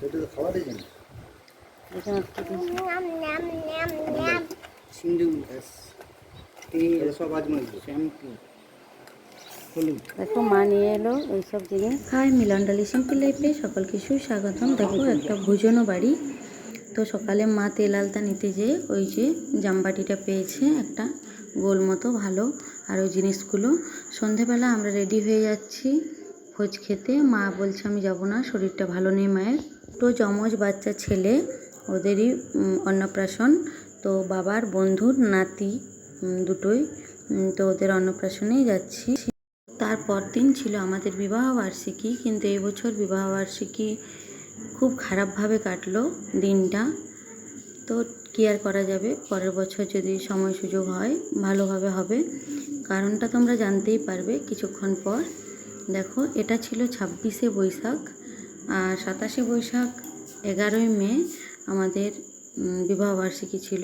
এটা তো খাওয়া দিয়েছেন এটা একটু সিন্ধু এই সব আজ মানে শ্যাম্পু দেখো মা নিয়ে এলো এইসব জিনিস। হাই মিলন ডালি সিম্পল লাইফে সকলকে সুস্বাগতম। দেখো একটা ভোজনও বাড়ি। তো সকালে মা তেল আলতা নিতে যেয়ে ওই যে জামবাটিটা পেয়েছে একটা গোল মতো ভালো, আর ওই জিনিসগুলো। সন্ধেবেলা আমরা রেডি হয়ে যাচ্ছি ভোজ খেতে। মা বলছে আমি যাব না, শরীরটা ভালো নেই মায়ের। তো যমজ বাচ্চা ছেলে, ওদেরই অন্নপ্রাশন। তো বাবার বন্ধুর নাতি দুটোই, তো ওদের অন্নপ্রাশনেই যাচ্ছি। তারপর দিন ছিল আমাদের বিবাহবার্ষিকী, কিন্তু এবছর বিবাহবার্ষিকী খুব খারাপভাবে কাটলো দিনটা। তো কী আর করা যাবে, পরের বছর যদি সময় সুযোগ হয় ভালোভাবে হবে। কারণটা তোমরা জানতেই পারবে কিছুক্ষণ পর। দেখো এটা ছিল 26শে বৈশাখ, আর 27শে বৈশাখ 11ই মে আমাদের বিবাহবার্ষিকী ছিল।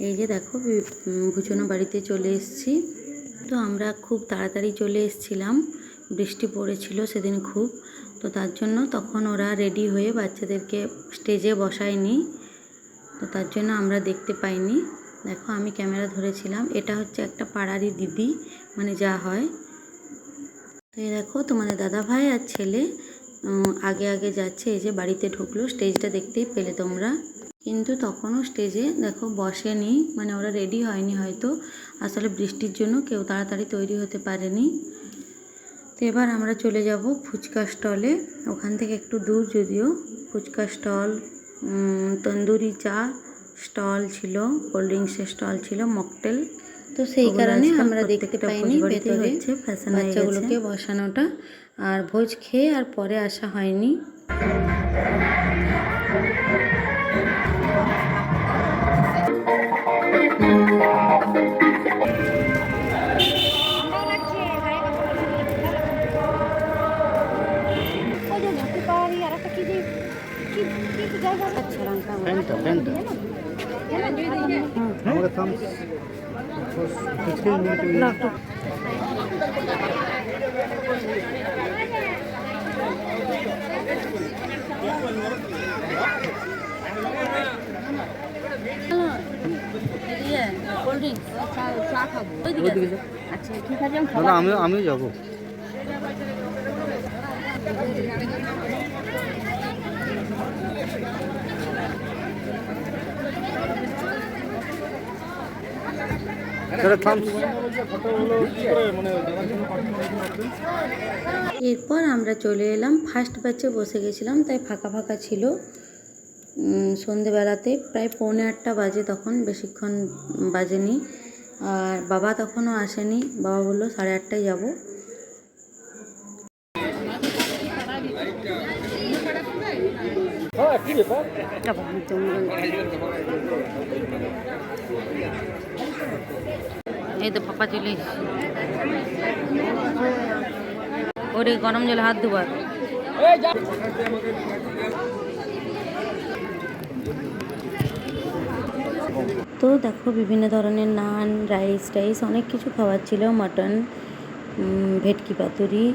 এই যে দেখো ভুজনো বাড়িতে চলে এসেছি। তো আমরা খুব তাড়াতাড়ি চলে এসেছিলাম, বৃষ্টি পড়েছিল সেদিন খুব। তো তার জন্য তখন ওরা রেডি হয়ে বাচ্চাদেরকে স্টেজে বসায়নি, তো তার জন্য আমরা দেখতে পাইনি। দেখো আমি ক্যামেরা ধরেছিলাম। এটা হচ্ছে একটা পাড়ারই দিদি, মানে যা হয়। তো এই দেখো তোমাদের দাদা ভাই আর ছেলে আগে আগে যাচ্ছে। এই যে বাড়িতে ঢুকলো, স্টেজটা দেখতেই পেলে তোমরা। কিন্তু তখনও স্টেজে দেখো বসেনি, মানে ওরা রেডি হয়নি হয়তো, আসলে বৃষ্টির জন্য কেউ তাড়াতাড়ি তৈরি হতে পারেনি। তো এবার আমরা চলে যাব ফুচকা স্টলে। ওখান থেকে একটু দূর যদিও। ফুচকা স্টল, তন্দুরি চা স্টল ছিল, কোল্ড ড্রিঙ্কসের স্টল ছিল, মকটেল। তো সেই কারণে আমরা দেখতে পাইনি ভেতরে বাচ্চাগুলোকে বসানোটা। আর ভোজ খেয়ে আর পরে আসা হয়নি। ফ্যানটা আমাকে থামস আচ্ছা ঠিক আছে, আমিও যাবো। এরপর আমরা চলে এলাম ফার্স্ট ব্যাচে, বসে গেছিলাম তাই ফাঁকা ফাঁকা ছিল। সন্ধেবেলাতে প্রায় 7:45 বাজে, তখন বেশিক্ষণ বাজেনি। আর বাবা তখনও আসেনি, বাবা বললো 8:30টায় যাবো। এই তো পাপা চলে এসেছে। ওরে গরম জলে হাত ধোবার। তো দেখো বিভিন্ন ধরনের নান, রাইস অনেক কিছু খাবার ছিল, মাটন, ভেটকি পাতুরি।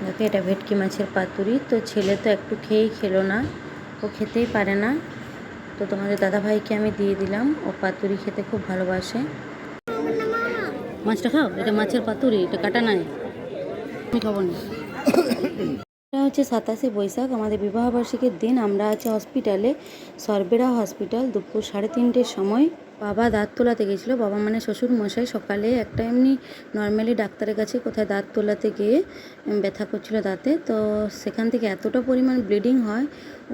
দেখো এটা ভেটকি মাছের পাতুরি। তো ছেলে তো একটু খেয়েই খেলো না, ও খেতেই পারে না। তো তোমাদের দাদাভাইকে আমি দিয়ে দিলাম, ও পাতুরি খেতে খুব ভালোবাসে। মাছটা খাও, এটা মাছের পাতুরি, এটা কাটা নাই, আমি খাবো না। এটা হচ্ছে 27শে বৈশাখ, আমাদের বিবাহবার্ষিকীর দিন। আমরা আছি হসপিটালে, সরবেরা হসপিটাল। দুপুর 3:30টার সময় বাবা দাঁত তোলাতে গেছিলো। বাবা মানে শ্বশুর মশাই সকালে একটা এমনি নর্মালি ডাক্তারের কাছে কোথায় দাঁত তোলাতে গিয়ে ব্যথা করছিল দাঁতে। তো সেখান থেকে এতটা পরিমাণ ব্লিডিং হয়,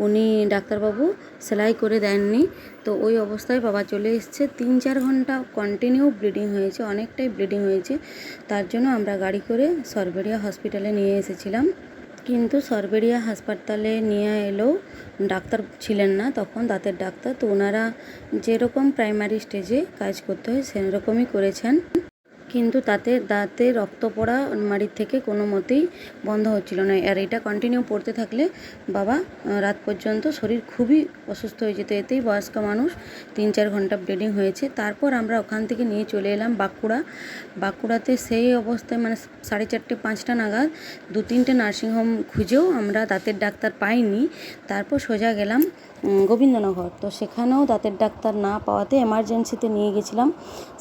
উনি ডাক্তারবাবু সেলাই করে দেননি। তো ওই অবস্থায় বাবা চলে এসছে। 3-4 ঘন্টা কন্টিনিউ ব্লিডিং হয়েছে, অনেকটাই ব্লিডিং হয়েছে। তার জন্য আমরা গাড়ি করে সরবেরিয়া হসপিটালে নিয়ে এসেছিলাম। কিন্তু সরবেরিয়া হাসপাতালে নিয়ে এলেও ডাক্তার ছিলেন না তখন, দাঁতের ডাক্তার। তো ওনারা যেরকম প্রাইমারি স্টেজে কাজ করতে হয় সেরকমই করেছেন। কিন্তু তাতে দাঁতে রক্ত পড়া মাড়ির থেকে কোনো মতেই বন্ধ হচ্ছিল না। আর এটা কন্টিনিউ পড়তে থাকলে বাবা রাত পর্যন্ত শরীর খুবই অসুস্থ হয়ে যেত। এতেই বয়স্ক মানুষ 3-4 ঘন্টা ব্লিডিং হয়েছে। তারপর আমরা ওখান থেকে নিয়ে চলে এলাম বাঁকুড়াতে সেই অবস্থায় মানে 4:30-5টা নাগাদ 2-3টে নার্সিংহোম খুঁজেও আমরা দাঁতের ডাক্তার পাইনি। তারপর সোজা গেলাম গোবিন্দনগর। তো সেখানেও দাঁতের ডাক্তার না পাওয়াতে এমার্জেন্সিতে নিয়ে গেছিলাম,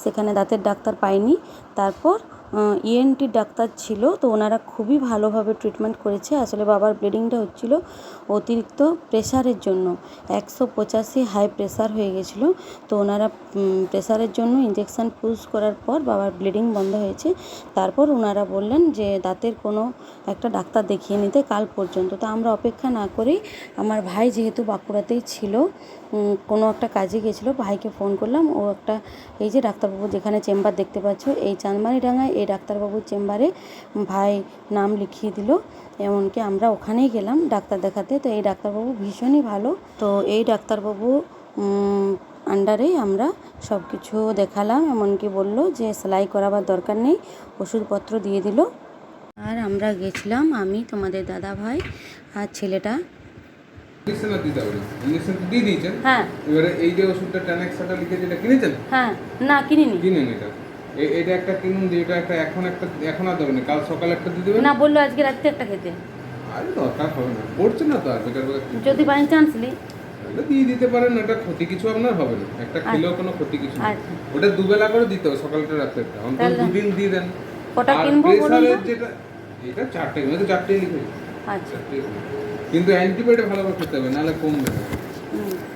সেখানে দাঁতের ডাক্তার পাইনি। তারপর ইএনটির ডাক্তার ছিল, তো ওনারা খুবই ভালোভাবে ট্রিটমেন্ট করেছে। আসলে বাবার ব্লিডিংটা হচ্ছিল অতিরিক্ত প্রেশারের জন্য, 185 হাই প্রেশার হয়ে গেছিলো। তো ওনারা প্রেশারের জন্য ইঞ্জেকশান পুশ করার পর বাবার ব্লিডিং বন্ধ হয়েছে। তারপর ওনারা বললেন যে দাঁতের কোনো একটা ডাক্তার দেখিয়ে নিতে কাল পর্যন্ত। তো আমরা অপেক্ষা না করেই আমার ভাই যেহেতু বাঁকুড়াতেই ছিল, কোনো একটা কাজে গেছিলো, ভাইকে ফোন করলাম। ও একটা এই যে ডাক্তারবাবু যেখানে চেম্বার দেখতে পাচ্ছ এই চাঁদমারিডাঙ্গায়, এই ডাক্তারবাবুর চেম্বারে ভাই নাম লিখিয়ে দিল। এমনকি আমরা ওখানেই গেলাম ডাক্তার দেখাতে। তো এই ডাক্তারবাবু ভীষণই ভালো। তো এই ডাক্তারবাবু আন্ডারেই আমরা সব কিছু দেখালাম। এমনকি বলল যে সেলাই করাবার দরকার নেই, ওষুধপত্র দিয়ে দিল। আর আমরা গেছিলাম আমি, তোমাদের দাদা ভাই আর ছেলেটা। ইঞ্জেকশন দিতে হবে, ইঞ্জেকশন দিয়ে দিয়েছেন। হ্যাঁ, এবারে এই যে ওষুধটা ট্যানেক্সাটা লিখে যেটা কিনেছেন, হ্যাঁ, না কিনিনি। কিনেন এটা, এটা একটা কিনুন, যে এটা একটা এখন আর দরকার নেই, কাল সকালে একটা দিয়ে দেবেন। না, বললো আজকে রাত্রে একটা খেতে। আর দরকার হবে না, পড়ছে না তো আর বেকার বেকার। যদি বাই চান্স এটা দিয়ে দিতে পারেন, এটা ক্ষতি কিছু আপনার হবে না, একটা খেলেও কোনো ক্ষতি কিছু না। ওটা দুবেলা করে দিতে হবে, সকালটা রাত্রেটা, অন্তত 2 দিন দিয়ে দেন। কটা আর কিনবো বলুন প্রেসারের তো? যেটা, এটা 4টে, আমি তো 4টেই লিখেছি। আচ্ছা, কিন্তু অ্যান্টিবায়োটিক ভালোভাবে খেতে হবে, নাহলে কমবে না।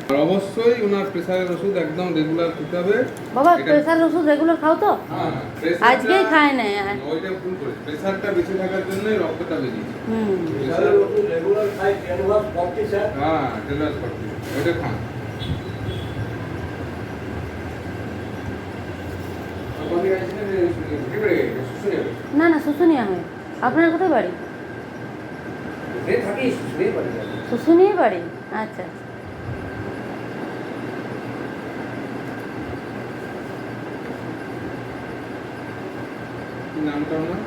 আর অবশ্যই ওনার প্রেসারের ওষুধ একদম রেগুলার খেতে হবে। বাবা প্রেসারের ওষুধ রেগুলার খাও তো? হ্যাঁ, আজকেই খায় না। ওইটা ভুল করে, প্রেসারটা বেশি থাকার জন্যই রক্তটা বেরিয়েছে। প্রেসারের ওষুধ রেগুলার খাই, ক্যানভাস 40 স্যার। হ্যাঁ, ক্যানভাস 40, ওইটা খান। না না, শুশুনিয়া হয়। আপনার কোথায় বাড়ি? শুশুনিয়া বাড়ি, আচ্ছা। নামটা না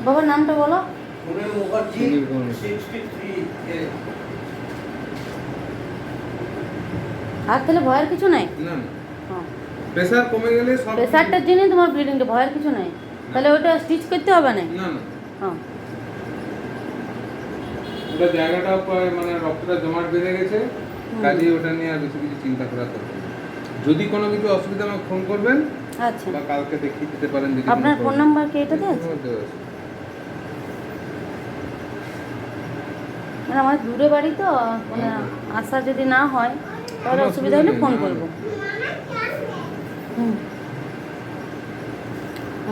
বাবার নামটা বলো। সুনীল মুখার্জি, সুনীল মুখার্জি। 63 আর তাহলে ভয়ের কিছু নাই? না না, হ্যাঁ, প্রেসার কমে গেলে সব প্রেসারটার জন্যই তোমার ব্লিডিংটা, ভয়ের কিছু নাই। তাহলে ওটা স্টিচ করতে হবে না? না না, হ্যাঁ, ওটা জায়গাটাও মানে রক্তটা জমাট বেঁধে গেছে, কাজেই ওটা নিয়ে আর বেশি কিছু চিন্তা করার দরকার নেই। যদি কোনো কিছু অসুবিধা আমাকে ফোন করবেন, আচ্ছা। বা কালকে দেখিয়ে দিতে পারেন। যদি আপনার ফোন নাম্বার কি এটাতে আছে? মানে আমার দূরে বাড়ি তো, মানে আসা যদি না হয় তাহলে অসুবিধা হলে ফোন করবো।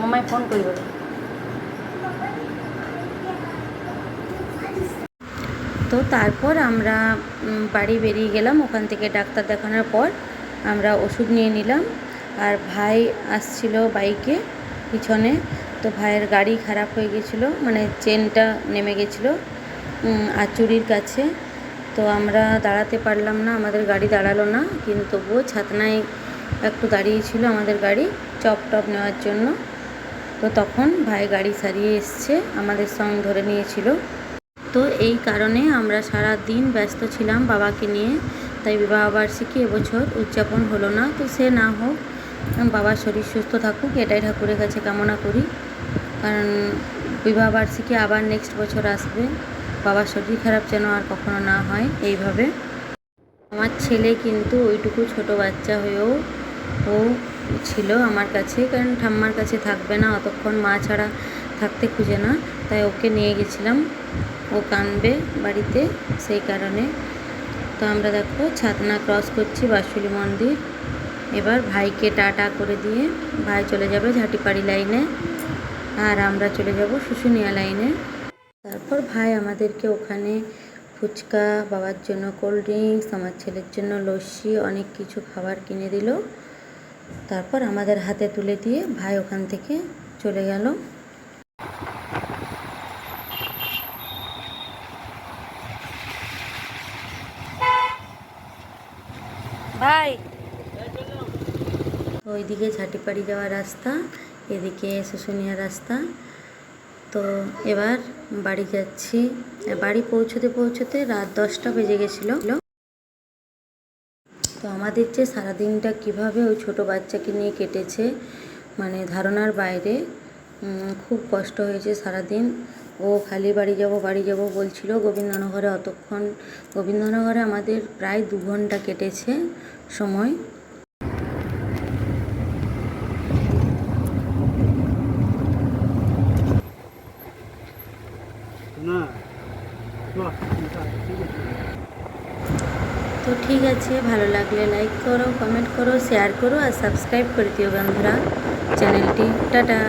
মামায় ফোন করব। তো তারপর আমরা বাড়ি বেরিয়ে গেলাম। ওখান থেকে ডাক্তার দেখানোর পর আমরা ওষুধ নিয়ে নিলাম। আর ভাই আসছিল বাইকে পিছনে। তো ভাইয়ের গাড়ি খারাপ হয়ে গেছিলো, মানে চেনটা নেমে গেছিলো আচুরির কাছে। তো আমরা দাঁড়াতে পারলাম না, আমাদের গাড়ি দাঁড়ালো না। কিন্তু তবুও ছাতনায় একটু দাঁড়িয়েছিল আমাদের গাড়ি চপ টপ নেওয়ার জন্য। তো তখন ভাই গাড়ি সারিয়ে এসছে, আমাদের সঙ্গ ধরে নিয়েছিল। তো এই কারণে আমরা সারা দিন ব্যস্ত ছিলাম বাবাকে নিয়ে। তাই বিবাহবার্ষিকী এবছর উদযাপন হলো না। তো সে না হোক, বাবার শরীর সুস্থ থাকুক এটাই ঠাকুরের কাছে কামনা করি। কারণ বিবাহবার্ষিকী আবার নেক্সট বছর আসবে, বাবার শরীর খারাপ যেন আর কখনো না হয় এইভাবে। আমার ছেলে কিন্তু ওইটুকু ছোট বাচ্চা হয়েও ও ছিল আমার কাছে, কারণ ঠাম্মার কাছে থাকবে না অতক্ষণ, মা ছাড়া থাকতে খুঁজে না। তাই ওকে নিয়ে গেছিলাম, ও কাঁদবে বাড়িতে, সেই কারণে। তো আমরা দেখো ছাতনা ক্রস করছি, বাঁশুলি মন্দির। এবার ভাইকে টাটা করে দিয়ে ভাই চলে যাবে ঝাটিপাড়ি লাইনে, আর আমরা চলে যাব শুশুনিয়া লাইনে। তারপর ভাই আমাদেরকে ওখানে ফুচকা, বাবার জন্য কোল্ড ড্রিঙ্কস, আমার ছেলের জন্য লস্যি, অনেক কিছু খাবার কিনে দিল। তারপর আমাদের হাতে তুলে দিয়ে ভাই ওখান থেকে চলে গেল। ভাই ওইদিকে ঝাটিপাড়ি যাওয়ার রাস্তা, এদিকে শুশুনিয়া রাস্তা। তো এবার বাড়ি যাচ্ছি। বাড়ি পৌঁছতে পৌঁছতে রাত 10টা বেজে গেছিলো। তো আমাদের যে সারাদিনটা কিভাবে ওই ছোটো বাচ্চাকে নিয়ে কেটেছে মানে ধারণার বাইরে। খুব কষ্ট হয়েছে সারাদিন। ও খালি বাড়ি যাব বলছিল। গোবিন্দনগরে অতক্ষণ, গোবিন্দনগরে আমাদের প্রায় 2 ঘন্টা কেটেছে সময়। না তো ঠিক আছে, ভালো লাগলে লাইক করো, কমেন্ট করো, শেয়ার করো আর সাবস্ক্রাইব করে দিও বন্ধুরা চ্যানেলটি। টাটা।